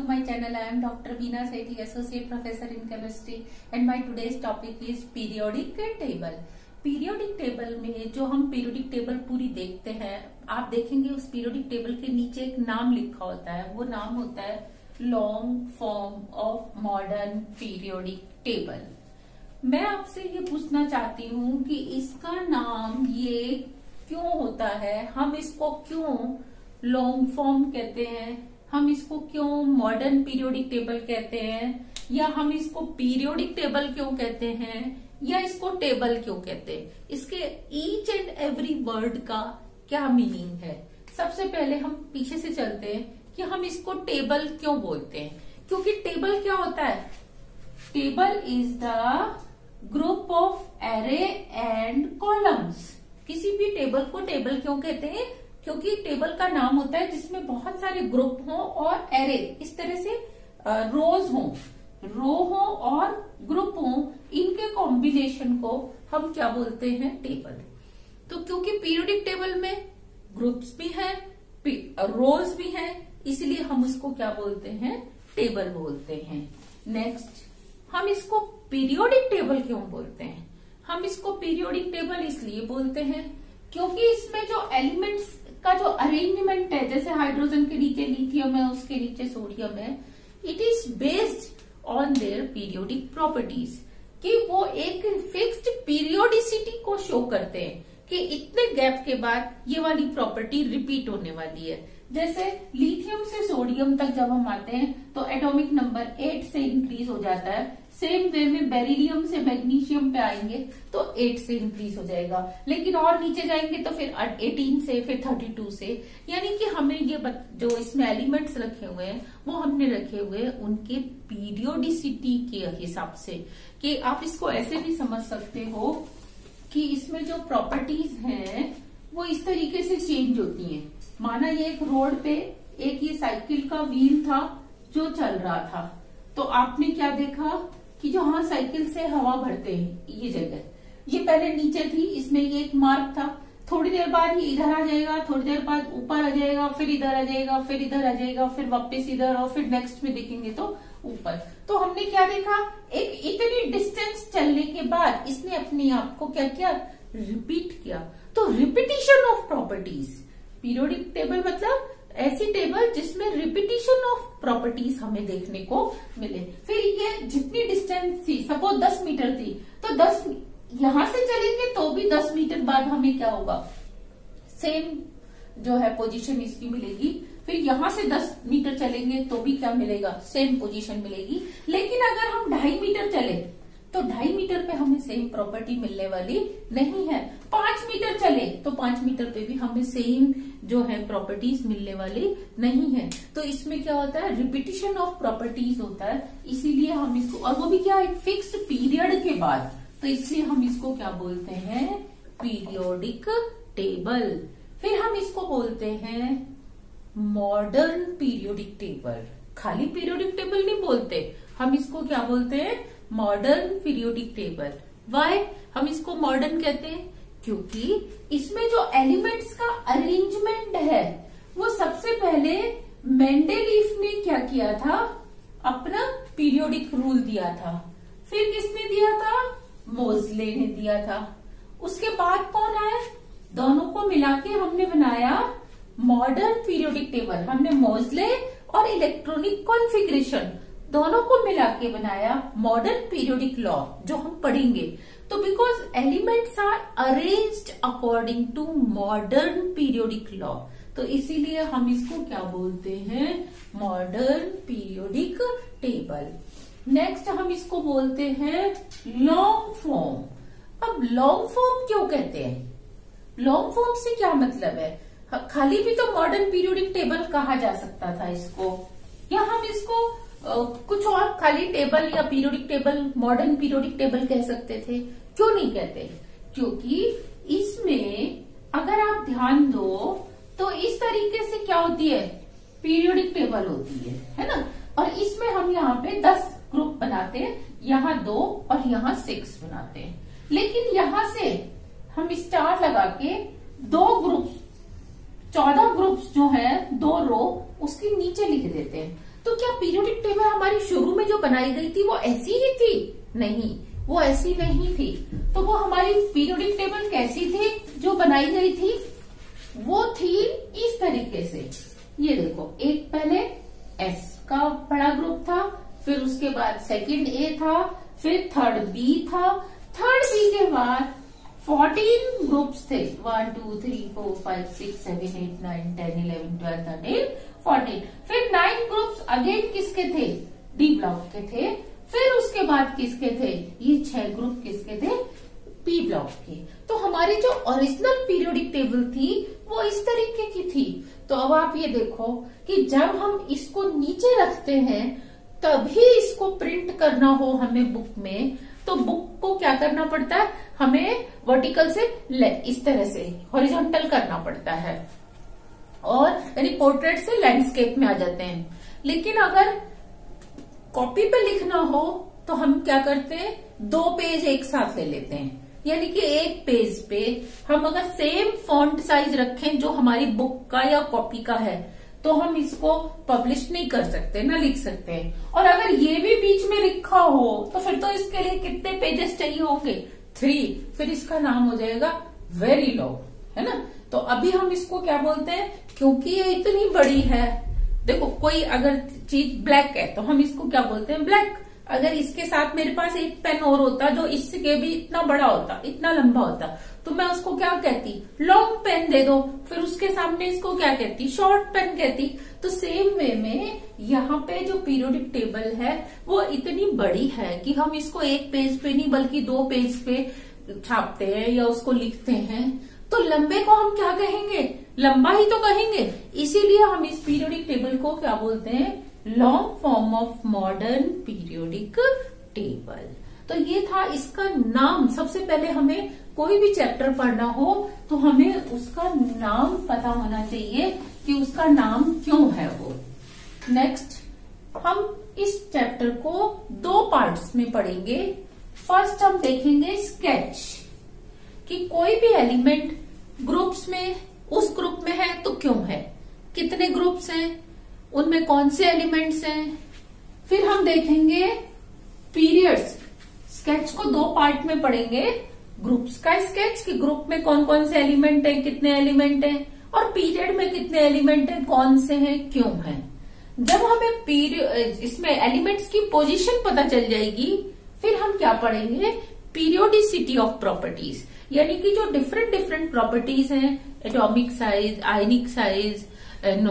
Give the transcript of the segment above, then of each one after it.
to my channel. I am Dr. Veena Sethi, Associate Professor in Chemistry, and my today's topic is periodic table. Periodic table में जो हम periodic table पूरी देखते हैं, आप देखेंगे उस पीरियोडिक टेबल के नीचे एक नाम लिखा होता है, वो नाम होता है long form of modern periodic table. मैं आपसे ये पूछना चाहती हूँ कि इसका नाम ये क्यों होता है, हम इसको क्यों लॉन्ग फॉर्म कहते हैं, हम इसको क्यों मॉडर्न पीरियोडिक टेबल कहते हैं, या हम इसको पीरियोडिक टेबल क्यों कहते हैं, या इसको टेबल क्यों कहते हैं, इसके ईच एंड एवरी वर्ड का क्या मीनिंग है। सबसे पहले हम पीछे से चलते हैं कि हम इसको टेबल क्यों बोलते हैं, क्योंकि टेबल क्या होता है, table is the group of array and columns. किसी भी टेबल को टेबल क्यों कहते हैं, क्योंकि टेबल का नाम होता है जिसमें बहुत सारे ग्रुप हो और एरे, इस तरह से रोज हो, रो हो और ग्रुप हो, इनके कॉम्बिनेशन को हम क्या बोलते हैं, टेबल। तो क्योंकि पीरियोडिक टेबल में ग्रुप्स भी हैं, रोज भी हैं, इसलिए हम उसको क्या बोलते हैं, टेबल बोलते हैं। नेक्स्ट, हम इसको पीरियोडिक टेबल क्यों बोलते हैं, हम इसको पीरियोडिक टेबल इसलिए बोलते हैं क्योंकि इसमें जो एलिमेंट्स का जो अरेंजमेंट है, जैसे हाइड्रोजन के नीचे लिथियम है, उसके नीचे सोडियम है, it is based on their periodic properties, कि वो एक फिक्स्ड पीरियोडिसिटी को शो करते हैं कि इतने गैप के बाद ये वाली प्रॉपर्टी रिपीट होने वाली है। जैसे लिथियम से सोडियम तक जब हम आते हैं तो एटॉमिक नंबर 8 से इंक्रीज हो जाता है। सेम वे में बेरिलियम से मैग्नीशियम पे आएंगे तो 8 से इंक्रीज हो जाएगा, लेकिन और नीचे जाएंगे तो फिर 18 से, फिर 32 से। यानी कि हमें ये जो इसमें एलिमेंट्स रखे हुए हैं वो हमने रखे हुए उनके पीरियोडिसिटी के हिसाब से। कि आप इसको ऐसे भी समझ सकते हो कि इसमें जो प्रॉपर्टीज हैं वो इस तरीके से चेंज होती हैं। माना ये एक रोड पे एक ये साइकिल का व्हील था जो चल रहा था, तो आपने क्या देखा कि जो हाँ साइकिल से हवा भरते हैं ये जगह, ये पहले नीचे थी, इसमें ये एक मार्क था, थोड़ी देर बाद ये इधर आ जाएगा, थोड़ी देर बाद ऊपर आ जाएगा, फिर इधर आ जाएगा, फिर इधर आ जाएगा, फिर वापस इधर, और फिर नेक्स्ट में देखेंगे तो ऊपर। तो हमने क्या देखा, एक इतनी डिस्टेंस चलने के बाद इसने अपने आप को क्या किया, रिपीट किया। तो repetition of properties, periodic table मतलब ऐसी टेबल जिसमें रिपीटिशन ऑफ प्रॉपर्टीज हमें देखने को मिले। फिर ये जितनी डिस्टेंस थी, सपोज 10 मीटर थी, तो 10 यहां से चलेंगे तो भी 10 मीटर बाद हमें क्या होगा, सेम जो है पोजीशन इसकी मिलेगी। फिर यहां से 10 मीटर चलेंगे तो भी क्या मिलेगा, सेम पोजीशन मिलेगी। लेकिन अगर हम 2.5 मीटर चले तो 2.5 मीटर पे हमें सेम प्रॉपर्टी मिलने वाली नहीं है। 5 मीटर चले तो 5 मीटर पे भी हमें सेम जो है प्रॉपर्टीज मिलने वाली नहीं है। तो इसमें क्या होता है, रिपीटिशन ऑफ प्रॉपर्टीज होता है, इसीलिए हम इसको, और वो भी क्या, एक फिक्स्ड पीरियड के बाद, तो इसलिए हम इसको क्या बोलते हैं, पीरियोडिक टेबल। फिर हम इसको बोलते हैं मॉडर्न पीरियोडिक टेबल। खाली पीरियोडिक टेबल नहीं बोलते, हम इसको क्या बोलते हैं, मॉडर्न पीरियोडिक टेबल। वाई हम इसको मॉडर्न कहते हैं, क्योंकि इसमें जो एलिमेंट्स का अरेंजमेंट है वो सबसे पहले मेंडेलीफ ने क्या किया था, अपना पीरियोडिक रूल दिया था। फिर किसने दिया था, मोज़ले ने दिया था। उसके बाद कौन आया, दोनों को मिला के हमने बनाया मॉडर्न पीरियोडिक टेबल। हमने मोज़ले और इलेक्ट्रॉनिक कॉन्फ़िगरेशन दोनों को मिला के बनाया मॉडर्न पीरियोडिक लॉ, जो हम पढ़ेंगे। तो because elements are arranged according to modern periodic law, तो इसीलिए हम इसको क्या बोलते हैं, मॉडर्न पीरियोडिक टेबल। नेक्स्ट हम इसको बोलते हैं लॉन्ग फॉर्म। अब लॉन्ग फॉर्म क्यों कहते हैं, लॉन्ग फॉर्म से क्या मतलब है, खाली भी तो मॉडर्न पीरियोडिक टेबल कहा जा सकता था इसको, या हम इसको कुछ और खाली टेबल या periodic table, modern periodic table कह सकते थे। क्यों नहीं कहते, क्योंकि इसमें अगर आप ध्यान दो तो इस तरीके से क्या होती है, पीरियोडिक टेबल होती है ना। और इसमें हम यहाँ पे 10 ग्रुप बनाते हैं, यहाँ 2 और यहाँ 6 बनाते हैं। लेकिन यहाँ से हम स्टार लगा के 2 ग्रुप्स, 14 ग्रुप्स जो है 2 रो उसके नीचे लिख देते हैं। तो क्या पीरियोडिक टेबल हमारी शुरू में जो बनाई गई थी वो ऐसी ही थी? नहीं, वो ऐसी नहीं थी। तो वो हमारी पीरियोडिक टेबल कैसी थी जो बनाई गई थी? वो थी इस तरीके से। ये देखो, एक पहले एस का बड़ा ग्रुप था, फिर उसके बाद सेकंड ए था, फिर थर्ड बी था, थर्ड बी के बाद 14 ग्रुप्स थे। 1 2 3 4 5 6 7 8 9 10 11 12 13 14। फिर 9 ग्रुप्स अगेन किसके थे? डी ब्लॉक के थे। फिर उसके बाद किसके थे? ये 6 ग्रुप किसके थे? पी ब्लॉक के। तो हमारी जो ओरिजिनल पीरियोडिक टेबल थी वो इस तरीके की थी। तो अब आप ये देखो कि जब हम इसको नीचे रखते हैं तभी इसको प्रिंट करना हो हमें बुक में, तो बुक को क्या करना पड़ता है? हमें वर्टिकल से इस तरह से हॉरिजॉन्टल करना पड़ता है, और यानी पोर्ट्रेट से लैंडस्केप में आ जाते हैं। लेकिन अगर कॉपी पे लिखना हो तो हम क्या करते हैं? 2 पेज एक साथ ले लेते हैं। यानी कि एक पेज पे हम अगर सेम फॉन्ट साइज रखें जो हमारी बुक का या कॉपी का है, तो हम इसको पब्लिश नहीं कर सकते, ना लिख सकते हैं। और अगर ये भी बीच में लिखा हो तो फिर तो इसके लिए कितने पेजेस चाहिए होंगे? 3। फिर इसका नाम हो जाएगा वेरी लॉन्ग, है ना। तो अभी हम इसको क्या बोलते हैं? क्योंकि ये इतनी बड़ी है, देखो कोई अगर चीज ब्लैक है तो हम इसको क्या बोलते हैं? ब्लैक। अगर इसके साथ मेरे पास एक पेन और होता जो इसके भी इतना बड़ा होता, इतना लंबा होता, तो मैं उसको क्या कहती? लॉन्ग पेन दे दो। फिर उसके सामने इसको क्या कहती? शॉर्ट पेन कहती। तो सेम वे में यहाँ पे जो पीरियोडिक टेबल है वो इतनी बड़ी है कि हम इसको एक पेज पे नहीं बल्कि 2 पेज पे छापते हैं या उसको लिखते हैं। तो लंबे को हम क्या कहेंगे? लंबा ही तो कहेंगे। इसीलिए हम इस पीरियोडिक टेबल को क्या बोलते हैं? Long form of modern periodic table. तो ये था इसका नाम। सबसे पहले हमें कोई भी चैप्टर पढ़ना हो तो हमें उसका नाम पता होना चाहिए कि उसका नाम क्यों है वो। नेक्स्ट हम इस चैप्टर को 2 पार्ट्स में पढ़ेंगे। फर्स्ट हम देखेंगे स्केच, कि कोई भी एलिमेंट ग्रुप्स में उस ग्रुप में है तो क्यों है, कितने ग्रुप्स हैं, उनमें कौन से एलिमेंट्स हैं। फिर हम देखेंगे पीरियड्स। स्केच को 2 पार्ट में पढ़ेंगे। ग्रुप्स का स्केच कि ग्रुप में कौन कौन से एलिमेंट हैं, कितने एलिमेंट हैं, और पीरियड में कितने एलिमेंट हैं, कौन से हैं, क्यों हैं। जब हमें इसमें एलिमेंट्स की पोजीशन पता चल जाएगी, फिर हम क्या पढ़ेंगे? पीरियोडिसिटी ऑफ प्रॉपर्टीज, यानी कि जो डिफरेंट प्रॉपर्टीज हैं, atomic size, ionic size,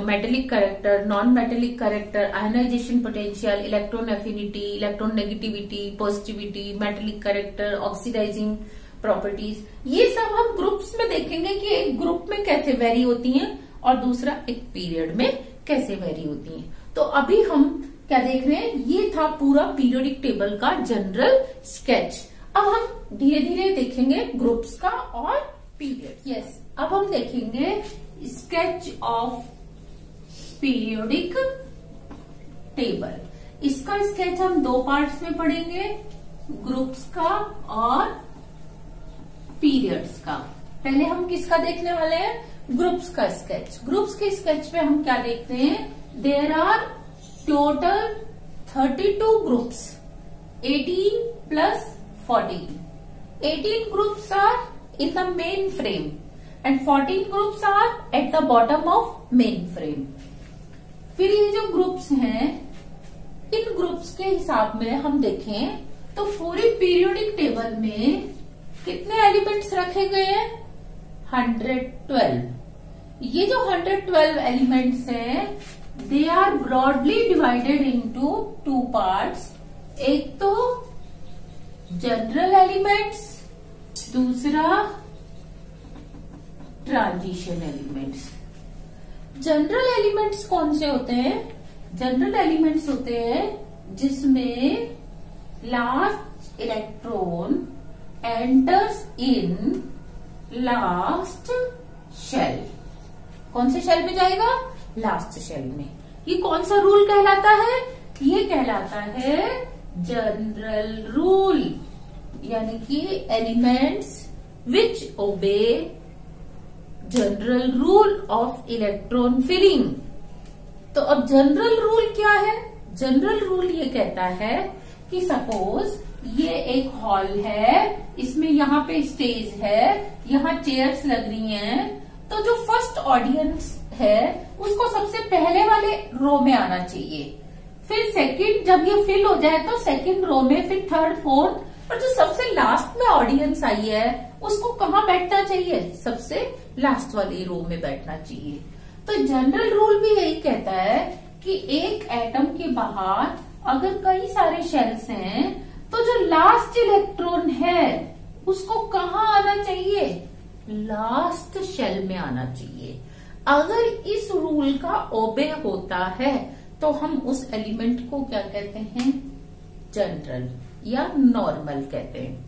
metallic character, non metallic character, ionisation potential, electron affinity, electron negativity, positivity, metallic character, oxidising properties, ये सब हम ग्रुप्स में देखेंगे कि एक ग्रुप में कैसे वेरी होती हैं और दूसरा एक पीरियड में कैसे वेरी होती हैं। तो अभी हम क्या देख रहे हैं? ये था पूरा पीरियोडिक टेबल का जनरल स्केच। अब हम धीरे धीरे देखेंगे ग्रुप्स का और पीरियड। यस, अब हम देखेंगे स्केच ऑफ पीरियोडिक टेबल। इसका स्केच हम 2 पार्ट्स में पढ़ेंगे, ग्रुप्स का और पीरियड्स का। पहले हम किसका देखने वाले हैं? ग्रुप्स का स्केच। ग्रुप्स के स्केच में हम क्या देखते हैं? There are total 32 groups, 18 plus 14. 18 groups are in the main frame and 14 groups are at the bottom of main frame. फिर ये जो ग्रुप्स हैं, इन ग्रुप्स के हिसाब में हम देखें तो पूरी पीरियोडिक टेबल में कितने एलिमेंट्स रखे गए हैं? 112। ये जो 112 एलिमेंट्स हैं, they are broadly divided into 2 parts. एक तो जनरल एलिमेंट्स, दूसरा ट्रांजिशन एलिमेंट्स। जनरल एलिमेंट्स कौन से होते हैं? जनरल एलिमेंट्स होते हैं जिसमें last electron enters in last shell. कौन से शेल में जाएगा? लास्ट शेल में। ये कौन सा रूल कहलाता है? ये कहलाता है जनरल रूल, यानी कि elements which obey general rule of electron filling. तो अब जनरल रूल क्या है? जनरल रूल ये कहता है कि सपोज ये एक हॉल है, इसमें यहाँ पे स्टेज है, यहाँ चेयर्स लग रही हैं, तो जो फर्स्ट ऑडियंस है उसको सबसे पहले वाले रो में आना चाहिए, फिर सेकंड, जब ये फिल हो जाए तो सेकंड रो में, फिर थर्ड, फोर्थ, और जो सबसे लास्ट में ऑडियंस आई है उसको कहाँ बैठना चाहिए? सबसे लास्ट वाली रो में बैठना चाहिए। तो जनरल रूल भी यही कहता है कि एक एटम के बाहर अगर कई सारे शेल्स हैं तो जो लास्ट इलेक्ट्रॉन है उसको कहाँ आना चाहिए? लास्ट शेल में आना चाहिए। अगर इस रूल का ओबे होता है तो हम उस एलिमेंट को क्या कहते हैं? जनरल या नॉर्मल कहते हैं।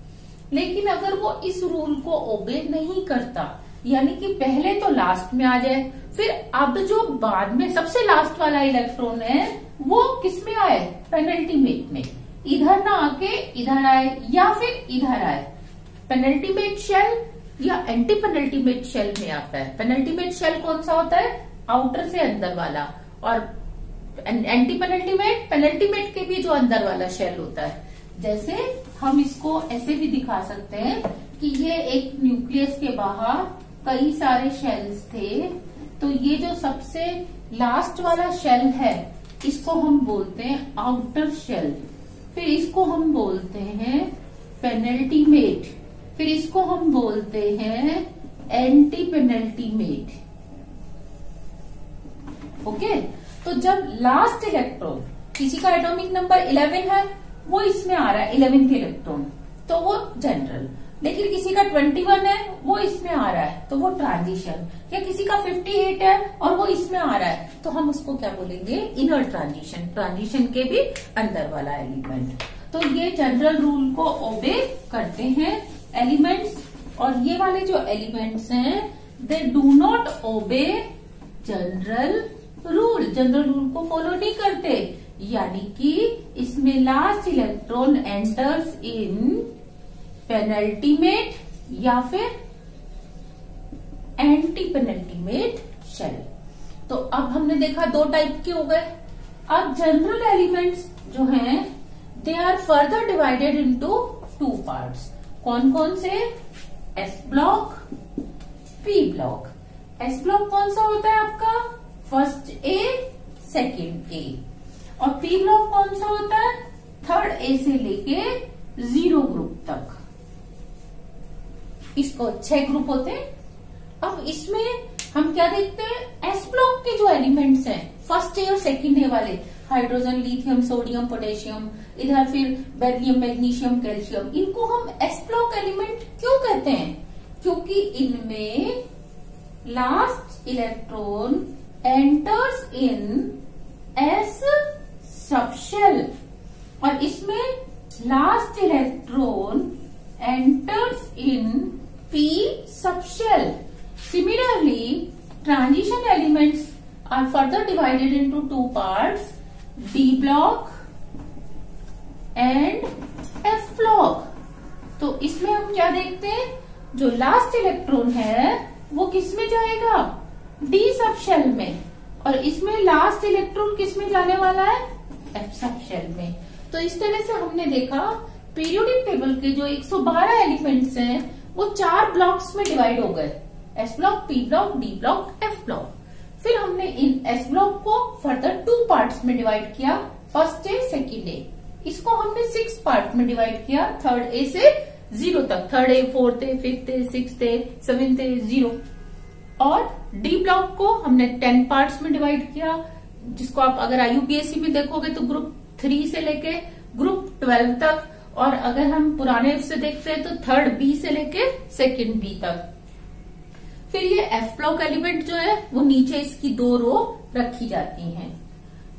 लेकिन अगर वो इस रूल को ओबे नहीं करता, यानी कि पहले तो लास्ट में आ जाए, फिर अब जो बाद में सबसे लास्ट वाला इलेक्ट्रॉन है वो किस में आए? पेनल्टीमेट में। इधर ना आके इधर आए या फिर इधर आए। पेनल्टीमेट शेल या एंटी पेनल्टीमेट शेल में आता है। पेनल्टीमेट शेल कौन सा होता है? आउटर से अंदर वाला, और एंटी पेनल्टीमेट पेनल्टीमेट के भी जो अंदर वाला शेल होता है। जैसे हम इसको ऐसे भी दिखा सकते हैं कि ये एक न्यूक्लियस के बाहर कई सारे शेल्स थे, तो ये जो सबसे लास्ट वाला शेल है इसको हम बोलते हैं आउटर शेल, फिर इसको हम बोलते हैं पेनल्टीमेट, फिर इसको हम बोलते हैं एंटी पेनल्टीमेट। ओके, तो जब लास्ट इलेक्ट्रॉन, किसी का एटॉमिक नंबर 11 है वो इसमें आ रहा है, 11th इलेक्ट्रॉन, तो वो जनरल। लेकिन किसी का 21 है वो इसमें आ रहा है तो वो ट्रांजिशन, या किसी का 58 है और वो इसमें आ रहा है तो हम उसको क्या बोलेंगे? इनर ट्रांजिशन, ट्रांजिशन के भी अंदर वाला एलिमेंट। तो ये जनरल रूल को ओबे करते हैं एलिमेंट्स, और ये वाले जो एलिमेंट्स हैं they do not obey general rule, general rule को फॉलो नहीं करते, यानी कि इसमें लास्ट इलेक्ट्रॉन एंटर्स इन पेनल्टीमेट या फिर एंटी पेनल्टीमेट शेल। तो अब हमने देखा दो टाइप के हो गए। अब जनरल एलिमेंट्स जो हैं they are further divided into two parts. कौन कौन से? S block, p block. S block कौन सा होता है आपका? First A, second A. और पी ब्लॉक कौन सा होता है? थर्ड ए से लेके 0 ग्रुप तक। इसको 6 ग्रुप होते हैं। अब इसमें हम क्या देखते हैं? एस ब्लॉक के जो एलिमेंट्स हैं, फर्स्ट ए और सेकेंड ए वाले, हाइड्रोजन, लिथियम, सोडियम, पोटेशियम, इधर फिर बेरिलियम, मैग्नीशियम, कैल्शियम, इनको हम एस ब्लॉक एलिमेंट क्यों कहते हैं? क्योंकि इनमें लास्ट इलेक्ट्रॉन एंटर्स इन एस सबशेल, और इसमें last electron enters in P subshell. Similarly, transition elements are further divided into two parts, D block and F block. तो इसमें हम क्या देखते हैं? जो लास्ट इलेक्ट्रॉन है वो किस में जाएगा? D सबशेल में, और इसमें लास्ट इलेक्ट्रॉन किस में जाने वाला है? F सबशेल में। तो इस तरह से हमने देखा पीरियोडिक टेबल के जो 112 एलिमेंट्स हैं वो 4 ब्लॉक्स में डिवाइड हो गए, S block, p block, D block, F block. फिर हमने इन एस ब्लॉक को फर्दर 2 पार्ट्स में डिवाइड किया, फर्स्ट ए, सेकेंड ए। इसको हमने 6 पार्ट में डिवाइड किया, थर्ड ए से 0 तक, third A, fourth A, fifth A, sixth A, seventh A, 0। और डी ब्लॉक को हमने 10 पार्ट्स में डिवाइड किया, जिसको आप अगर IUPAC में देखोगे तो ग्रुप 3 से लेके ग्रुप 12 तक, और अगर हम पुराने से देखते हैं तो थर्ड बी से लेके सेकेंड बी तक। फिर ये एफ ब्लॉक एलिमेंट जो है वो नीचे इसकी 2 रो रखी जाती हैं।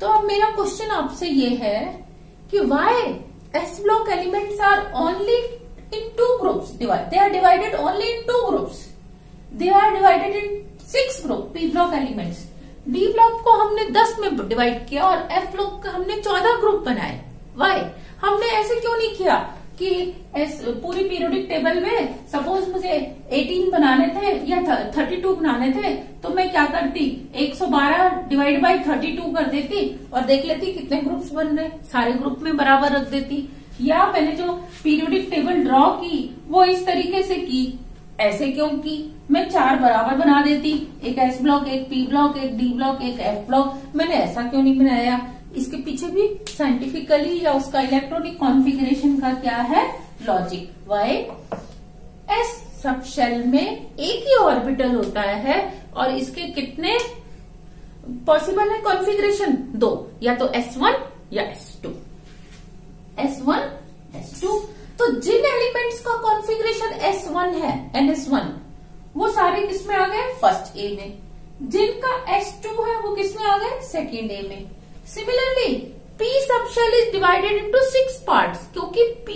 तो अब मेरा क्वेश्चन आपसे ये है कि why s block elements are only in 2 groups, they are divided only in 2 groups, they are divided in 6 group p block elements. D block को हमने 10 में डिवाइड किया और एफ ब्लॉक का हमने 14 ग्रुप बनाए। व्हाई? हमने ऐसे क्यों नहीं किया? कि पूरी पीरियोडिक टेबल में सपोज मुझे 18 बनाने थे या 32 बनाने थे, तो मैं क्या करती, 112 डिवाइड बाई 32 कर देती और देख लेती कितने ग्रुप्स बन रहे, सारे ग्रुप में बराबर रख देती। या मैंने जो पीरियोडिक टेबल ड्रॉ की वो इस तरीके से की, ऐसे क्यों की, मैं 4 बराबर बना देती, एक एस ब्लॉक, एक पी ब्लॉक, एक डी ब्लॉक, एक एफ ब्लॉक। मैंने ऐसा क्यों नहीं बनाया, इसके पीछे भी साइंटिफिकली या उसका इलेक्ट्रॉनिक कॉन्फ़िगरेशन का क्या है logic. Why, s subshell में एक ही ऑर्बिटल होता है और इसके कितने पॉसिबल है कॉन्फ़िगरेशन, 2, या तो S1 या S2, S1 S2। तो जिन एलिमेंट्स का कॉन्फ़िगरेशन S1 है, NS1, वो सारे किस में आ गए, फर्स्ट ए में। जिनका S2 है वो किस में आ गए, सेकेंड ए में। Similarly P subshell is divided into 6 parts, क्योंकि P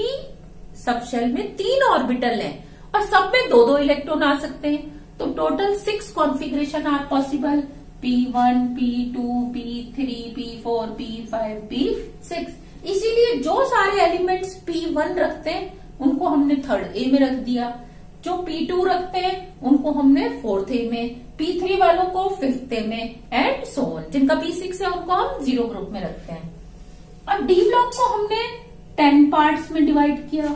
सबशेल में 3 ऑर्बिटल हैं और सब में 2-2 इलेक्ट्रॉन आ सकते हैं, तो total 6 configuration are possible, P1, P2, P3, P4, P5, P6। इसीलिए जो सारे एलिमेंट्स P1 रखते हैं उनको हमने थर्ड ए में रख दिया, जो P2 रखते हैं उनको हमने फोर्थ ए में, P3 वालों को फिफ्थ ए में, एंड सो ऑन। जिनका P6 है उनको हम 0 ग्रुप में रखते हैं। और डी ब्लॉक को हमने 10 पार्ट्स में डिवाइड किया।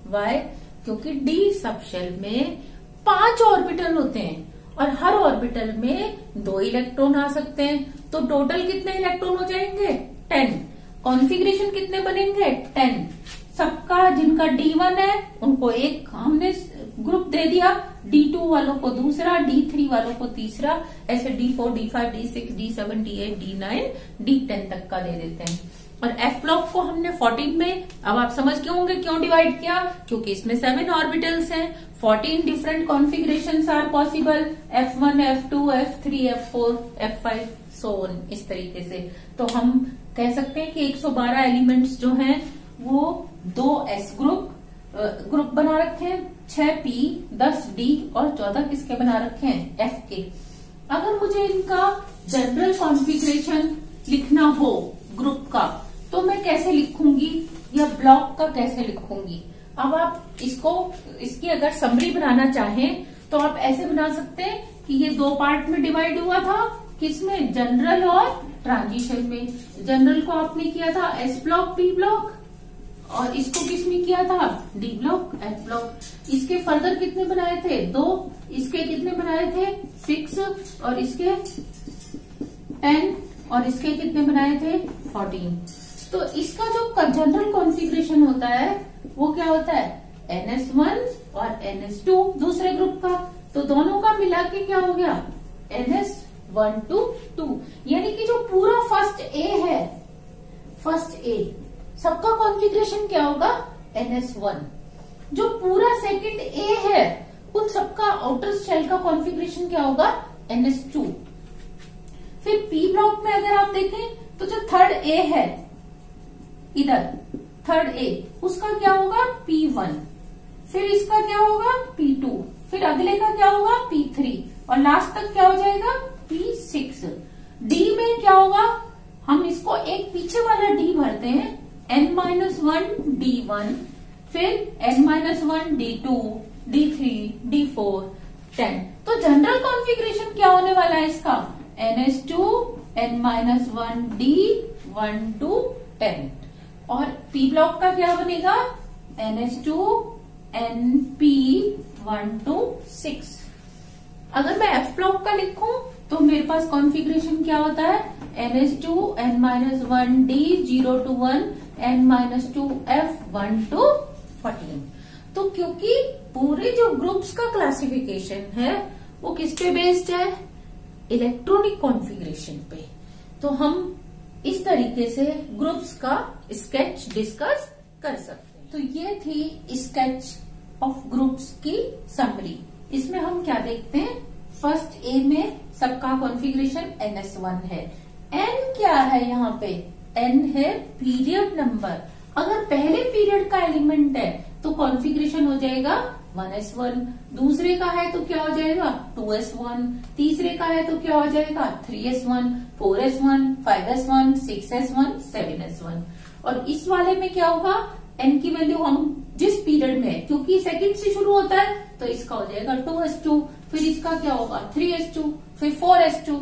वाई, क्योंकि डी सबशेल में 5 ऑर्बिटल होते हैं और हर ऑर्बिटल में 2 इलेक्ट्रॉन आ सकते हैं, तो टोटल कितने इलेक्ट्रॉन हो जाएंगे, 10। कॉन्फ़िगरेशन कितने बनेंगे, 10। सबका जिनका D1 है उनको एक हमने ग्रुप दे दिया, D2 वालों को दूसरा, D3 वालों को तीसरा, ऐसे D4, D5, D6, D7, D8, D9, D10 तक का दे देते हैं। और F ब्लॉक को हमने 14 में, अब आप समझ गए होंगे क्यों डिवाइड किया, क्योंकि इसमें 7 ऑर्बिटल्स हैं, 14 different configurations are possible, F1, F2, F3, F4, F5, so on, इस तरीके से। तो हम कह सकते हैं कि 112 एलिमेंट्स जो हैं वो 2 S ग्रुप बना रखे हैं, 6 P, 10 D और 14 किसके बना रखे हैं, F के। अगर मुझे इनका जनरल कॉन्फ़िगरेशन लिखना हो ग्रुप का, तो मैं कैसे लिखूंगी, या ब्लॉक का कैसे लिखूंगी। अब आप इसकी अगर समरी बनाना चाहें तो आप ऐसे बना सकते हैं कि ये 2 पार्ट में डिवाइड हुआ था, किसमें, जनरल और ट्रांजिशन में। जनरल को आपने किया था S ब्लॉक, P ब्लॉक, और इसको किसमें किया था, D ब्लॉक, F ब्लॉक। इसके फर्दर कितने बनाए थे, 2, इसके कितने बनाए थे, 6, और इसके 10, और इसके कितने बनाए थे, 14। तो इसका जो जनरल कॉन्फ़िगरेशन होता है वो क्या होता है, NS1 और NS2 दूसरे ग्रुप का, तो दोनों का मिला के क्या हो गया, NS1 to 2। यानी कि जो पूरा फर्स्ट ए है, फर्स्ट ए सबका कॉन्फ़िगरेशन क्या होगा, NS1। जो पूरा सेकंड ए है उन सबका आउटर शेल का कॉन्फ़िगरेशन क्या होगा, NS2। फिर P ब्लॉक में अगर आप देखें तो जो थर्ड ए है, इधर थर्ड ए, उसका क्या होगा, P1। फिर इसका क्या होगा, P2। फिर अगले का क्या होगा, P3, और लास्ट तक क्या हो जाएगा, P6। D में क्या होगा, हम इसको एक पीछे वाला D भरते हैं, N-1 D1, फिर N-1 D2, D3, D4, 10। तो जनरल कॉन्फ़िगरेशन क्या होने वाला है इसका, NS2, N-1 D, 1 to 10। और P ब्लॉक का क्या बनेगा, NS2, NP, 1 to 6। अगर मैं F ब्लॉक का लिखूं तो मेरे पास कॉन्फ़िगरेशन क्या होता है, NS2, N-1 D, 0 to 1, N-2 F, 1 to 14। तो क्योंकि पूरे जो ग्रुप्स का क्लासिफिकेशन है वो किस पे बेस्ड है, इलेक्ट्रॉनिक कॉन्फ़िगरेशन पे, तो हम इस तरीके से ग्रुप्स का स्केच डिस्कस कर सकते हैं। तो ये थी स्केच ऑफ ग्रुप्स की समरी। इसमें हम क्या देखते हैं, फर्स्ट ए में सबका कॉन्फ़िगरेशन NS1 है। N क्या है यहाँ पे, N है पीरियड नंबर। अगर पहले पीरियड का एलिमेंट है तो कॉन्फ़िगरेशन हो जाएगा 1s1, दूसरे का है तो क्या हो जाएगा 2s1, तीसरे का है तो क्या हो जाएगा 3s1, 4s1, 5s1, 6s1, 7s1। और इस वाले में क्या होगा, n की वैल्यू हम जिस पीरियड में है, क्योंकि सेकंड से शुरू होता है तो इसका हो जाएगा 2s2, फिर इसका क्या होगा 3s2, फिर 4s2।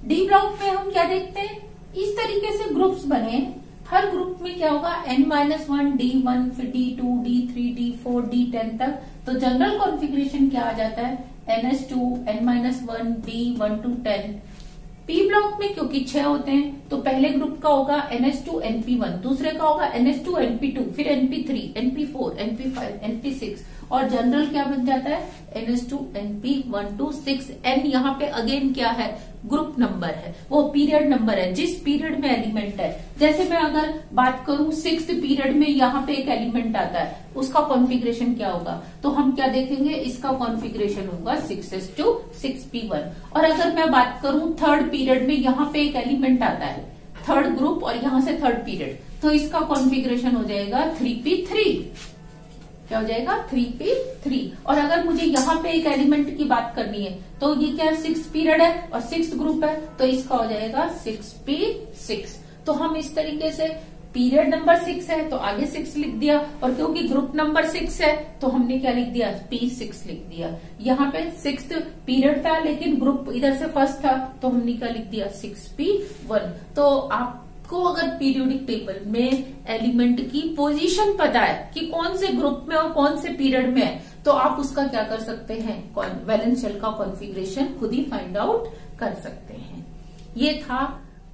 डी ब्लॉक में हम क्या देखते हैं, इस तरीके से ग्रुप्स बने, हर ग्रुप में क्या होगा n-1 D1, फिर D2, D3, D4, D10 तक। तो जनरल कॉन्फ़िगरेशन क्या आ जाता है ns2 n-1 D1 to 10। P block में क्योंकि 6 होते हैं तो पहले ग्रुप का होगा ns2 np1, दूसरे का होगा ns2 np2, फिर np3, np4, np5, np6 और जनरल क्या बन जाता है ns2 np1 to 6। n यहाँ पे अगेन क्या है ग्रुप नंबर है, वो पीरियड नंबर है जिस पीरियड में एलिमेंट है। जैसे मैं अगर बात करूं 6th पीरियड में यहाँ पे एक एलिमेंट आता है, उसका कॉन्फ़िगरेशन क्या होगा, तो हम क्या देखेंगे, इसका कॉन्फ़िगरेशन होगा 6s2 6p1। और अगर मैं बात करूं 3rd पीरियड में यहाँ पे एक एलिमेंट आता है, 3rd ग्रुप और यहाँ से 3rd पीरियड, तो इसका कॉन्फ़िगरेशन हो जाएगा 3p3। क्या हो जाएगा 3p3। और अगर मुझे यहाँ पे एक एलिमेंट की बात करनी है तो ये क्या 6th पीरियड है और 6th ग्रुप है, तो इसका हो जाएगा 6p6। तो हम इस तरीके से पीरियड नंबर 6 है तो आगे 6 लिख दिया, और क्योंकि ग्रुप नंबर 6 है तो हमने क्या लिख दिया p6 लिख दिया। यहाँ पे 6th पीरियड था लेकिन ग्रुप इधर से फर्स्ट था तो हमने क्या लिख दिया 6p1। तो आप को अगर पीरियोडिक टेबल में एलिमेंट की पोजीशन पता है कि कौन से ग्रुप में और कौन से पीरियड में है, तो आप उसका क्या कर सकते हैं वैलेंस शेल का कॉन्फ़िगरेशन खुद ही फाइंड आउट कर सकते हैं। ये था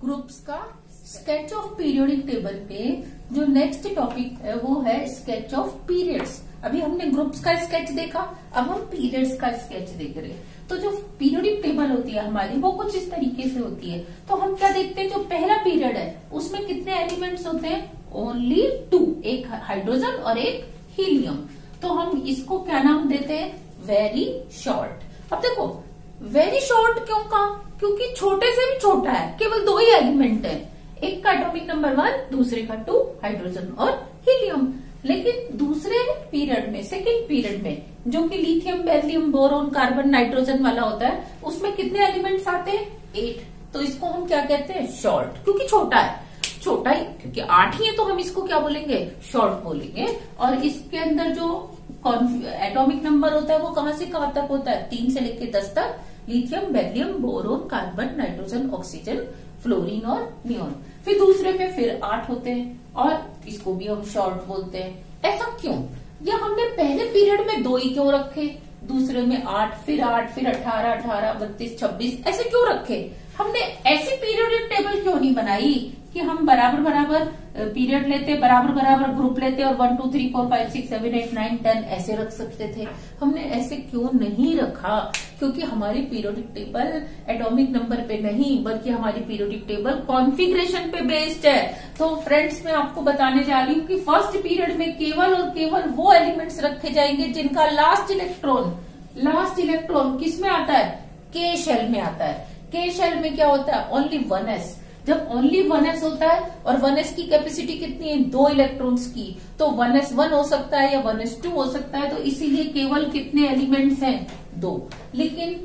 ग्रुप्स का स्केच ऑफ पीरियोडिक टेबल पे। जो नेक्स्ट टॉपिक है वो है स्केच ऑफ पीरियड्स। अभी हमने ग्रुप्स का स्केच देखा, अब हम पीरियड्स का स्केच देख रहे हैं। तो जो पीरियोडिक टेबल होती है हमारी वो कुछ इस तरीके से होती है। तो हम क्या देखते हैं, जो पहला पीरियड है उसमें कितने एलिमेंट्स होते हैं, ओनली 2, एक हाइड्रोजन और एक हीलियम। तो हम इसको क्या नाम देते हैं, वेरी शॉर्ट। अब देखो वेरी शॉर्ट क्यों कहा, क्योंकि छोटे से भी छोटा है, केवल 2 ही एलिमेंट है, एक का एटॉमिक नंबर 1, दूसरे का 2, हाइड्रोजन और हीलियम। लेकिन दूसरे पीरियड में, सेकेंड पीरियड में, जो कि lithium, beryllium, boron, carbon, nitrogen वाला होता है, उसमें कितने एलिमेंट्स आते हैं 8। तो इसको हम क्या कहते हैं शॉर्ट, क्योंकि छोटा है, छोटा ही क्योंकि 8 ही है तो हम इसको क्या बोलेंगे शॉर्ट बोलेंगे। और इसके अंदर जो एटॉमिक नंबर होता है वो कहां से कहां तक होता है, 3 से लेकर 10 तक, lithium, beryllium, boron, carbon, nitrogen, oxygen, fluorine और नियोन। फिर दूसरे में फिर 8 होते हैं और इसको भी हम शॉर्ट बोलते हैं। ऐसा क्यों, या हमने पहले पीरियड में 2 ही क्यों रखे, दूसरे में 8, फिर 18, 18, 32, 26 ऐसे क्यों रखे। हमने ऐसी पीरियोडिक टेबल क्यों नहीं बनाई कि हम बराबर बराबर पीरियड लेते, बराबर बराबर ग्रुप लेते और 1 2 3 4 5 6 7 8 9 10 ऐसे रख सकते थे। हमने ऐसे क्यों नहीं रखा, क्योंकि हमारी पीरियोडिक टेबल एटॉमिक नंबर पे नहीं बल्कि हमारी पीरियोडिक टेबल कॉन्फ़िगरेशन पे बेस्ड है। तो फ्रेंड्स मैं आपको बताने जा रही हूँ कि फर्स्ट पीरियड में केवल और केवल वो एलिमेंट्स रखे जाएंगे जिनका लास्ट इलेक्ट्रॉन किस में आता है, के शेल में आता है। के शेल में क्या होता है, ओनली 1s। जब ओनली 1s होता है और 1s की कैपेसिटी कितनी है 2 इलेक्ट्रॉन्स की, तो 1s1 हो सकता है या 1s2 हो सकता है। तो इसीलिए केवल कितने एलिमेंट्स हैं 2। लेकिन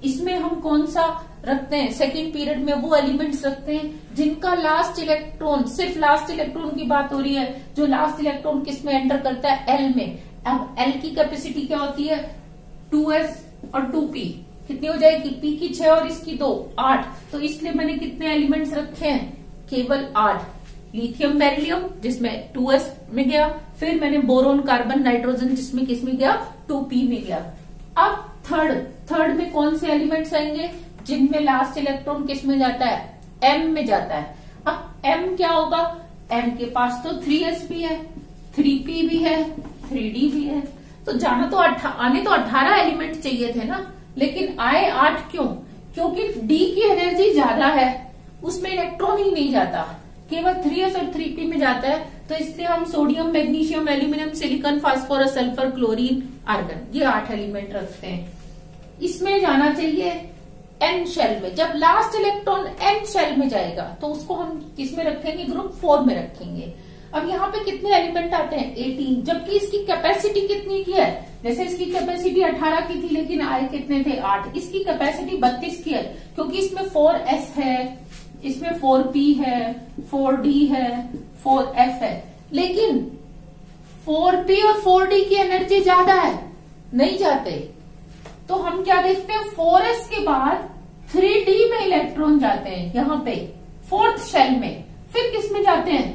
इसमें हम कौन सा रखते हैं, सेकेंड पीरियड में वो एलिमेंट्स रखते हैं जिनका लास्ट इलेक्ट्रॉन, सिर्फ लास्ट इलेक्ट्रॉन की बात हो रही है, जो लास्ट इलेक्ट्रॉन किस में एंटर करता है, एल में। अब एल की कैपेसिटी क्या होती है 2s और 2p, कितनी हो जाएगी, p की 6 और इसकी 2, 8। तो इसलिए मैंने कितने एलिमेंट्स रखे हैं, केवल 8। लिथियम, बेरिलियम जिसमें 2s में गया, फिर मैंने बोरोन, कार्बन, नाइट्रोजन जिसमें किस में गया 2p में गया। अब थर्ड में कौन से एलिमेंट्स आएंगे, जिनमें लास्ट इलेक्ट्रॉन किस में जाता है, m में जाता है। अब m क्या होगा, m के पास तो 3s भी है, 3p भी है, 3d भी है। तो जाना तो आने तो 18 एलिमेंट चाहिए थे ना, लेकिन आए 8 क्यों, क्योंकि d की एनर्जी ज्यादा है, उसमें इलेक्ट्रॉन ही नहीं जाता, केवल 3s और 3p में जाता है। तो इसलिए हम sodium, magnesium, aluminium, silicon, phosphorus, sulphur, chlorine, argon, ये 8 एलिमेंट रखते हैं। इसमें जाना चाहिए n शेल में। जब लास्ट इलेक्ट्रॉन n शेल में जाएगा तो उसको हम किस में रखेंगे, ग्रुप 4 में रखेंगे। अब यहाँ पे कितने एलिमेंट आते हैं 18, जबकि इसकी कैपेसिटी कितनी की है, जैसे इसकी कैपेसिटी 18 की थी लेकिन आए कितने थे 8, इसकी कैपेसिटी 32 की है, क्योंकि इसमें 4s है, इसमें 4p है, 4d है, 4f है। लेकिन 4p और 4d की एनर्जी ज्यादा है, नहीं जाते। तो हम क्या देखते हैं, 4s के बाद 3d में इलेक्ट्रॉन जाते हैं, यहाँ पे फोर्थ शेल में। फिर किस में जाते हैं,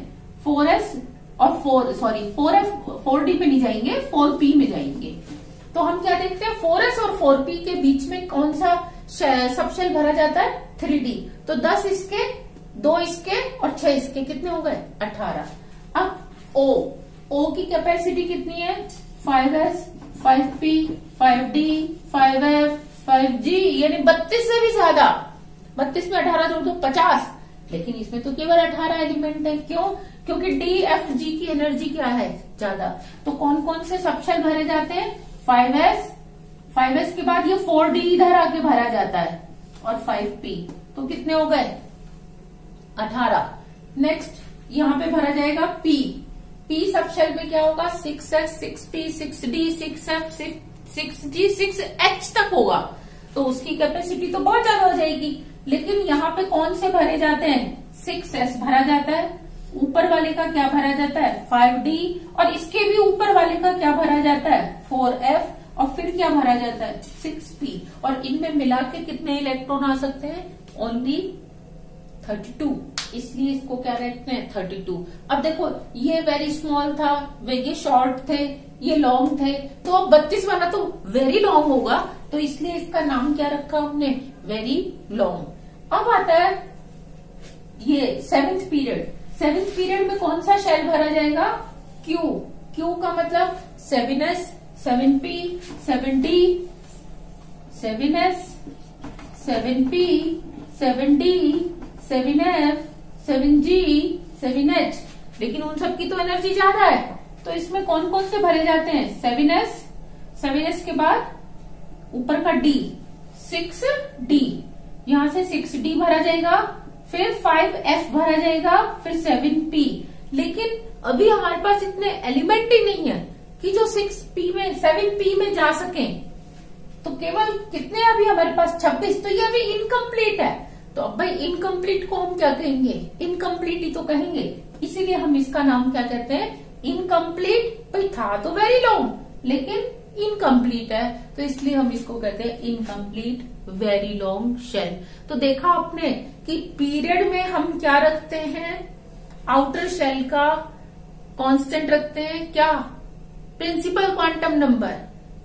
4s और 4d पे नहीं जाएंगे, 4p में जाएंगे। तो हम क्या देखते हैं, 4s और 4p के बीच में कौन सा सब शेल भरा जाता है, 3d। तो 10 इसके, 2 इसके और 6 इसके, कितने हो गए, 18। अब O की कैपेसिटी कितनी है, 5s, 5p, 5d, 5f, 5g, यानी 32 से भी ज्यादा। 32 में 18 जोड़ दो 50, लेकिन इसमें तो केवल 18 एलिमेंट है। क्यों, क्योंकि डी एफ जी की एनर्जी क्या है, ज्यादा। तो कौन कौन से सबशेल भरे जाते हैं, 5s के बाद ये 4d इधर आके भरा जाता है और 5p, तो कितने हो गए, 18। नेक्स्ट यहाँ पे भरा जाएगा p सबशेल में क्या होगा, 6s, 6p, 6d, 6f, 6g, 6h तक होगा। तो उसकी कैपेसिटी तो बहुत ज्यादा हो जाएगी। लेकिन यहाँ पे कौन से भरे जाते हैं, 6s भरा जाता है, ऊपर वाले का क्या भरा जाता है, 5d, और इसके भी ऊपर वाले का क्या भरा जाता है, 4f, और फिर क्या भरा जाता है, 6p। और इनमें मिला के कितने इलेक्ट्रॉन आ सकते हैं, ओनली 32, इसलिए इसको क्या कहते हैं, 32। अब देखो ये वेरी स्मॉल था, ये शॉर्ट थे, ये लॉन्ग थे, तो अब 32 वाला तो वेरी लॉन्ग होगा, तो इसलिए इसका नाम क्या रखा हमने, वेरी लॉन्ग। अब आता है ये 7th पीरियड में कौन सा शेल भरा जाएगा, क्यू का मतलब 7s, 7p, 7d, 7s, 7p, 7d, 7f, 7g, 7h। लेकिन उन सब की तो एनर्जी ज्यादा है, तो इसमें कौन कौन से भरे जाते हैं, 7s के बाद ऊपर का d, 6d, यहां से 6d भरा जाएगा, फिर 5f भरा जाएगा, फिर 7p। लेकिन अभी हमारे पास इतने एलिमेंट ही नहीं है कि जो 7p में जा सके। तो केवल कितने अभी हमारे पास, 26, तो ये अभी इनकम्प्लीट है। तो अब भाई इनकम्प्लीट को हम क्या कहेंगे, इनकम्प्लीट ही तो कहेंगे, इसीलिए हम इसका नाम क्या कहते हैं, इनकम्प्लीट। भाई था तो वेरी लॉन्ग लेकिन इनकम्प्लीट है, तो इसलिए हम इसको कहते हैं इनकम्प्लीट वेरी लॉन्ग शेल। तो देखा आपने कि पीरियड में हम क्या रखते हैं, आउटर शेल का कांस्टेंट रखते हैं, क्या, प्रिंसिपल क्वांटम नंबर,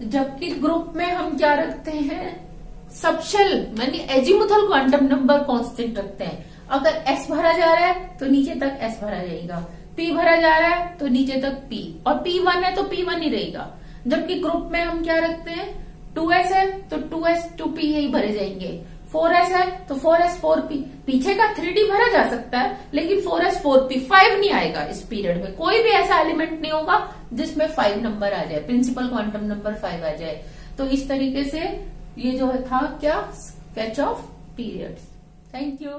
जबकि ग्रुप में हम क्या रखते हैं, सबशेल यानी एजीमुथल क्वांटम नंबर कांस्टेंट रखते हैं। अगर s भरा जा रहा है तो नीचे तक s भरा जाएगा, p भरा जा रहा है तो नीचे तक p, और p1 है तो p1 ही रहेगा। जबकि ग्रुप में हम क्या रखते हैं, 2s है तो 2s 2p यही भरे जाएंगे, 4s है तो 4s 4p, पीछे का 3d भरा जा सकता है लेकिन 4s 4p 5 नहीं आएगा। इस पीरियड में कोई भी ऐसा एलिमेंट नहीं होगा जिसमें 5 नंबर आ जाए, प्रिंसिपल क्वांटम नंबर 5 आ जाए। तो इस तरीके से ये जो था क्या, sketch of periods. Thank you.